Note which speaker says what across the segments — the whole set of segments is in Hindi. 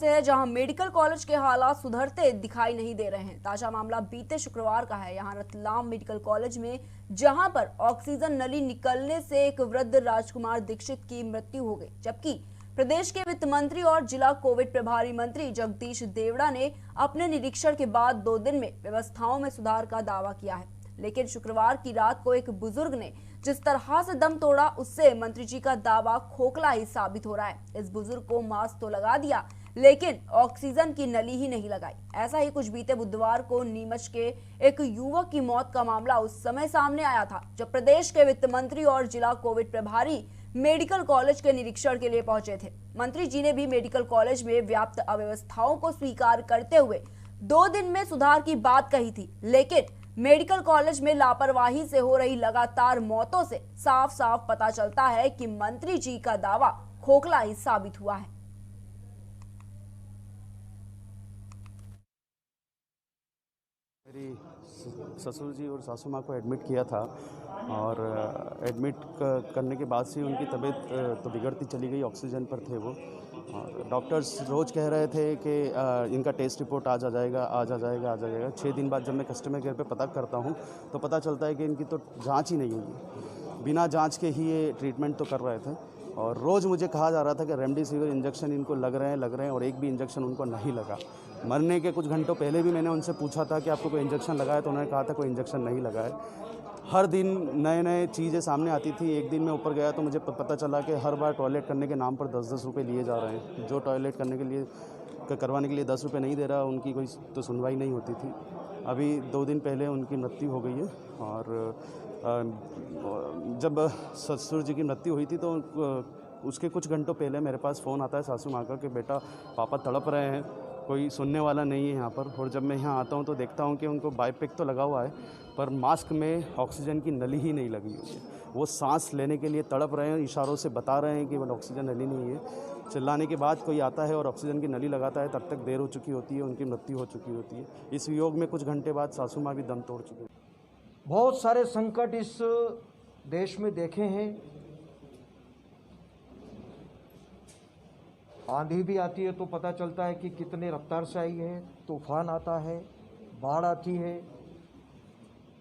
Speaker 1: से है जहां मेडिकल कॉलेज के हालात सुधरते दिखाई नहीं दे रहे हैं। ताजा मामला बीते शुक्रवार का है। यहां रतलाम मेडिकल कॉलेज में जहां पर ऑक्सीजन नली निकलने से एक वृद्ध राजकुमार दीक्षित की मृत्यु हो गई, जबकि प्रदेश के वित्त मंत्री और जिला कोविड प्रभारी मंत्री जगदीश देवड़ा ने अपने निरीक्षण के बाद 2 दिन में व्यवस्थाओं में सुधार का दावा किया है। लेकिन शुक्रवार की रात को एक बुजुर्ग ने जिस तरह से दम तोड़ा, उससे मंत्री जी का दावा खोखला ही साबित हो रहा है। इस बुजुर्ग को मास्क तो लगा दिया, लेकिन ऑक्सीजन की नली ही नहीं लगाई। ऐसा ही कुछ बीते बुधवार को नीमच के एक युवक की मौत का मामला उस समय सामने आया था, जब प्रदेश के वित्त मंत्री और जिला कोविड प्रभारी मेडिकल कॉलेज के निरीक्षण के लिए पहुंचे थे। मंत्री जी ने भी मेडिकल कॉलेज में व्याप्त अव्यवस्थाओं को स्वीकार करते हुए 2 दिन में सुधार की बात कही थी, लेकिन मेडिकल कॉलेज में लापरवाही से हो रही लगातार मौतों से साफ साफ पता चलता है कि मंत्री जी का दावा खोखला ही साबित हुआ है।
Speaker 2: मेरी ससुर जी और सासू माँ को एडमिट किया था और एडमिट करने के बाद से उनकी तबीयत तो बिगड़ती चली गई। ऑक्सीजन पर थे वो और डॉक्टर्स रोज़ कह रहे थे कि इनका टेस्ट रिपोर्ट आज आ जाएगा, आज आ जाएगा, आज आ जाएगा। 6 दिन बाद जब मैं कस्टमर केयर पे पता करता हूँ तो पता चलता है कि इनकी तो जांच ही नहीं हुई। बिना जांच के ही ये ट्रीटमेंट तो कर रहे थे और रोज़ मुझे कहा जा रहा था कि रेमडेसिविर इंजेक्शन इनको लग रहे हैं और एक भी इंजेक्शन उनको नहीं लगा। मरने के कुछ घंटों पहले भी मैंने उनसे पूछा था कि आपको कोई इंजेक्शन लगा है, तो उन्होंने कहा था कोई इंजेक्शन नहीं लगा है। हर दिन नए नए चीज़ें सामने आती थी। एक दिन मैं ऊपर गया तो मुझे पता चला कि हर बार टॉयलेट करने के नाम पर 10-10 रुपये लिए जा रहे हैं। जो टॉयलेट करने के लिए करवाने के लिए 10 रुपये नहीं दे रहा, उनकी कोई तो सुनवाई नहीं होती थी। अभी 2 दिन पहले उनकी मृत्यु हो गई है और जब ससुर जी की मृत्यु हुई थी तो उसके कुछ घंटों पहले मेरे पास फ़ोन आता है सासू माँ का कि बेटा पापा तड़प रहे हैं, कोई सुनने वाला नहीं है यहाँ पर। और जब मैं यहाँ आता हूँ तो देखता हूँ कि उनको बायोपिक तो लगा हुआ है पर मास्क में ऑक्सीजन की नली ही नहीं लगी हुई है। वो सांस लेने के लिए तड़प रहे हैं, इशारों से बता रहे हैं कि वो ऑक्सीजन नली नहीं है। चिल्लाने के बाद कोई आता है और ऑक्सीजन की नली लगाता है, तब तक देर हो चुकी होती है, उनकी मृत्यु हो चुकी होती है। इस वियोग में कुछ घंटे बाद सासू माँ भी दम तोड़ चुकी है।
Speaker 3: बहुत सारे संकट इस देश में देखे हैं। आंधी भी आती है तो पता चलता है कि कितने रफ्तार से आई है, तूफान आता है, बाढ़ आती है,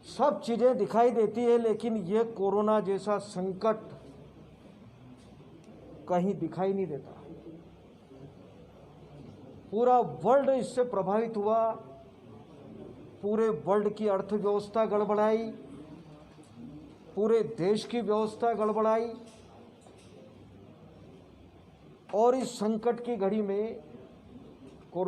Speaker 3: सब चीज़ें दिखाई देती है, लेकिन ये कोरोना जैसा संकट कहीं दिखाई नहीं देता। पूरा वर्ल्ड इससे प्रभावित हुआ, पूरे वर्ल्ड की अर्थव्यवस्था गड़बड़ाई, पूरे देश की व्यवस्था गड़बड़ाई और इस संकट की घड़ी में